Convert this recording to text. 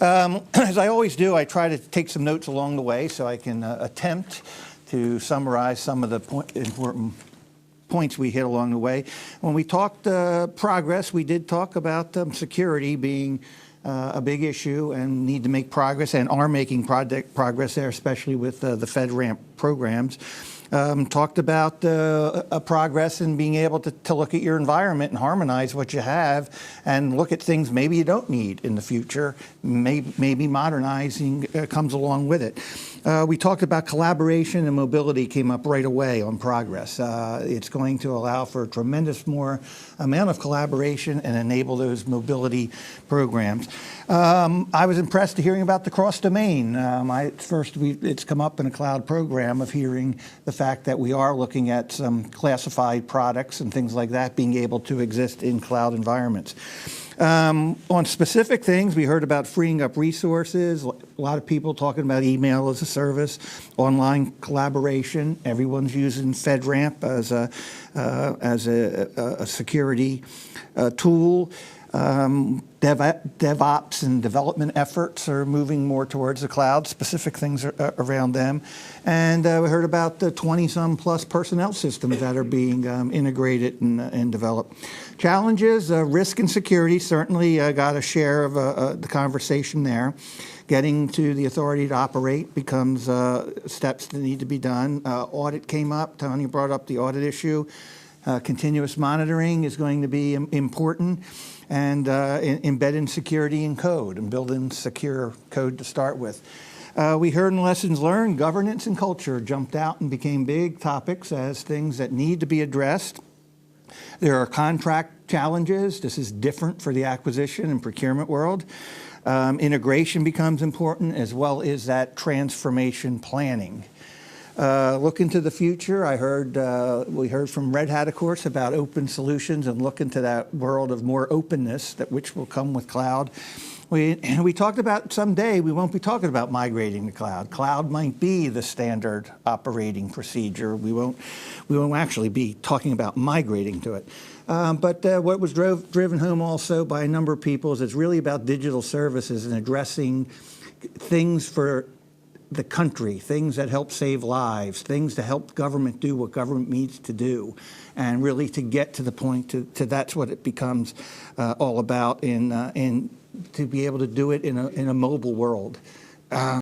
As I always do, I try to take some notes along the way so I can attempt to summarize some of the important points we hit along the way. When we talked progress, we did talk about security being a big issue and need to make progress, and are making progress there, especially with the FedRAMP programs. Talked about progress in being able to look at your environment and harmonize what you have and look at things maybe you don't need in the future. Maybe modernizing comes along with it. We talked about collaboration and mobility came up right away on progress. It's going to allow for a tremendous more amount of collaboration and enable those mobility programs. I was impressed to hearing about the cross-domain. It's come up in a cloud program of hearing the fact that we are looking at some classified products and things like that being able to exist in cloud environments. On specific things, we heard about freeing up resources. A lot of people talking about email as a service, online collaboration. Everyone's using FedRAMP as a security tool. DevOps and development efforts are moving more towards the cloud, specific things around them. And we heard about the 20-some plus personnel systems that are being integrated and developed. Challenges, risk and security certainly got a share of the conversation there. Getting to the authority to operate becomes steps that need to be done. Audit came up. Tony brought up the audit issue. Continuous monitoring is going to be important, and embedding security in code and building secure code to start with. We heard in lessons learned, governance and culture jumped out and became big topics as things that need to be addressed. There are contract challenges. This is different for the acquisition and procurement world. Integration becomes important, as well as that transformation planning. Look into the future. We heard from Red Hat, of course, about open solutions and look into that world of more openness which will come with cloud. We talked about someday we won't be talking about migrating to cloud. Cloud might be the standard operating procedure. We won't actually be talking about migrating to it. But what was driven home also by a number of people is it's really about digital services and addressing things for the country, things that help save lives, things to help government do what government needs to do, and really to get to the point to that's what it becomes all about, and to be able to do it in a mobile world.